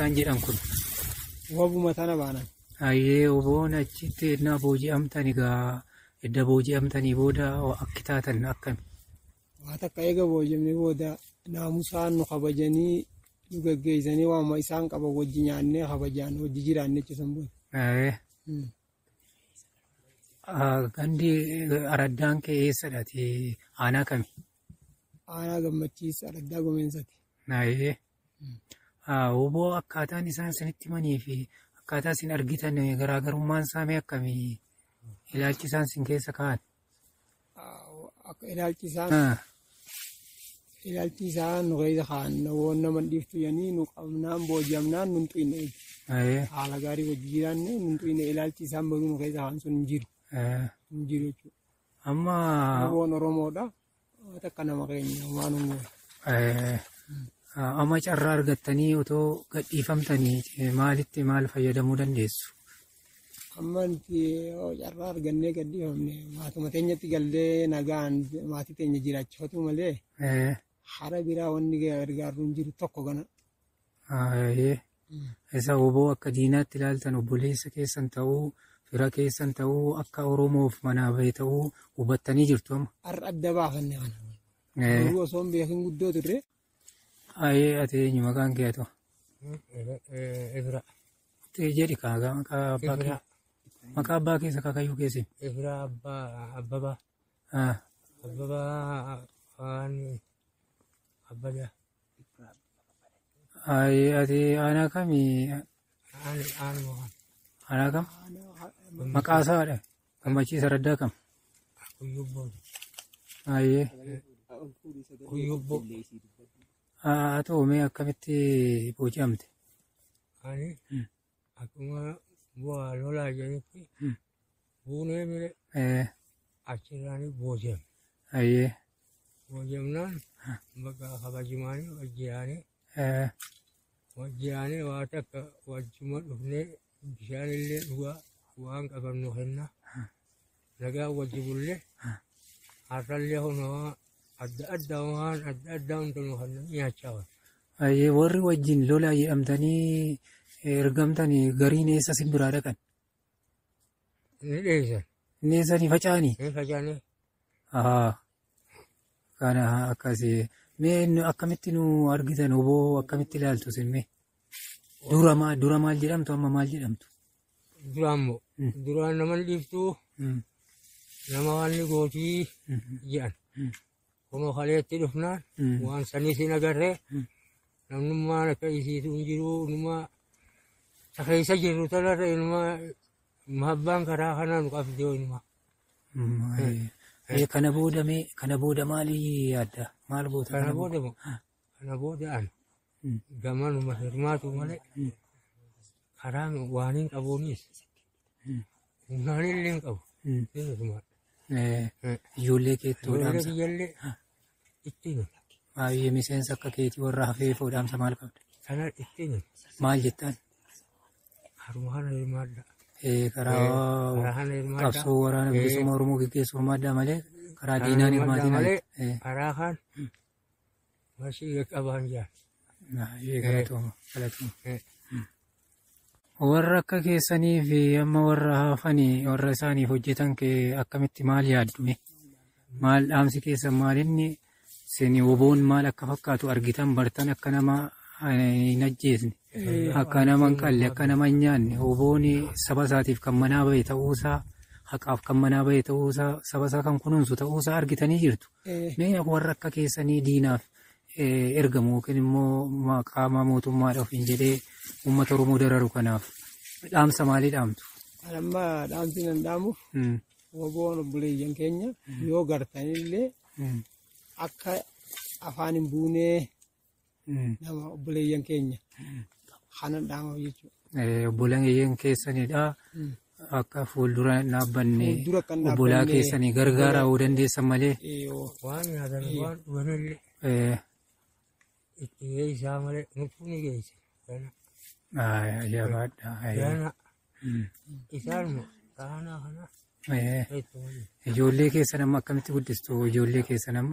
Akkataan jedhan kun. Wabuma tana baanan. Ayyee oboon achitti edna booji'amtan egaa edda booji'amtanii booda akki taatan akkami? Waa takka eega boojamne booda naamusaan nu kabajanii nu gaggeessanii waama isaan qaban wajji nyaannee kabajaan wajji jiraanne jechuun booda. Gandi araddaan kee eessadhaati? Aanaa kami? Aanaa Gammachiis Araddaa Gomeensati. Ayyee. Oboo akkaataan isaan sinitti himanii fi akkaataa isin argitan garaagarummaan isaanii akkamii? Ilaalchi isaan sin keessa kaa'an? Ilaalchi isaan nu keessa kaa'an namoonni nama dhiiftu yanii nu qabnaan booji'amnaan nun xuyne. Haala gaarii wajji jiraanne nun xuyne ilaalchi isaan baruu nu keessa kaa'an sun hin jiru. Hin jiru jechuudha. Amma. Namoonni Oromoodha. Takka nama keenya waan uumu. Amma carraa argattanii otoo gadhiifamtanii maal fayyadamuu dandeessu? Amma carraa argannee gadhiifamne maatuma teenyatti gallee nagaan maatii teenya jiraachifatu malee hara biraa wanni gargaaru hin jiru tokko gana. Isa oboo akka diinaatti ilaaltan obboleessa keessan ta'uu fira keessan ta'uu akka Oromoof manaa bahe ta'uu hubattanii jirtu amma? Har'a adda baafanne kana. Garuu osoo hin beekin guddoo turre. Ati eenyu maqaan kee haa? Ibra. Jedhi maqaa abbaa keessa kakayyuu keessi? Ibra Abbabaa. Abbabaa Abbada. Ati aanaa kamii? Aanaa kam? Maqaa isaadha. Gammachiis Araddaa kam? Kuyyubboo. Ayyee. Kuyyubboo. Haa ta'u mee akkamitti booji'amte? Ani akkuma bu'aa lolaa jedhetti buunee mire achirraan booji'ame. Ayyee. Booji'amnaan bakka kabajimaanii wajjiyaanii waa takka wajjuma dhufnee bishaanillee dhugaa waan qabannu kenna nagaa wajji bullee har'allee hunawaa adda addaa hundanuu kan nyaachaa waan. Ayyee warri wajjin lolaa jedhamtanii ergamtanii gariin eessa sin biraa dhaqan? Ni dheessan. Inni eessanii faca'anii? Ni faca'anii. Kana akkasii. Mee akkamitti nu argitan oboo akkamitti ilaaltu sin mee? Dura maal jedhamtu amma maal jedhamtu? Duraammoo duraan nama dhiiftuu nama waan ni gootii jedhan. Kunoo kaleetti dhufnaan waan sanii sin agarree namnummaan akka isiitu hin jiru numaa keessa jirru tanarra inumaa mahabbaan karaa kanaa nu qabdee inumaa. Kana booda maalii yaadda? Maal goota? Kana booda an gamanuma hirmaatu malee karaan waan hin qabuunis humnaanillee hin qabu. Ijoollee keettoo dhaamsa? Ijoollee ittiin. Baay'ee miseensa akka keetii warra hafee dhaamsa maal qabda? Kana ittiin. Maal jettaan? Haruma kana hirmaadha. Karaa qabsoo waraana bilisummaa Oromoo gaggeessu hirmaaddaa malee karaa diinaan hirmaatiin malee karaa kan mashii qabaan jira. Galatooma. Warra akka keessanii fi amma warra hafanii warra isaaniif hojjetan akkamitti maal yaaddume? Maal dhaamsi keessan maalinni isin oboon maal akka fakkaatu argitan bartan akka nama hin ajjeesne akka nama hin qalle akka nama hin nyaanne oboon saba isaatiif kan manaa bahe ta'uusaa haqaaf kan manaa bahe ta'uusaa saba isaa kan kunuunsu ta'uusaa argitanii jirtu. Mee warra akka keessanii diinaaf ergamu yookiin immoo qaama mootummaadhaaf hin jedhee uummata Oromoo dararu kanaaf dhaamsa maalii dhaamtu? Amma dhaamsi nan dhaamuuf oboon obboleeyyan keenya yoo gartanillee akka afaan hin buunee nama obboleeyyan keenya kanan dhaamaaf jechuudha. Obboleeyyan keessanidha. Akka fuuldura dhaabbanne obbolaa keessanii gargaaraa yoo dandeessan malee. Waan nyaatan waan dhuganillee itti geessaa malee nuffuu ni geesse. Jabaadha. Isaanuma taanaa kana. Ijoollee keessan amma akkamitti guddistu ijoollee keessan amma?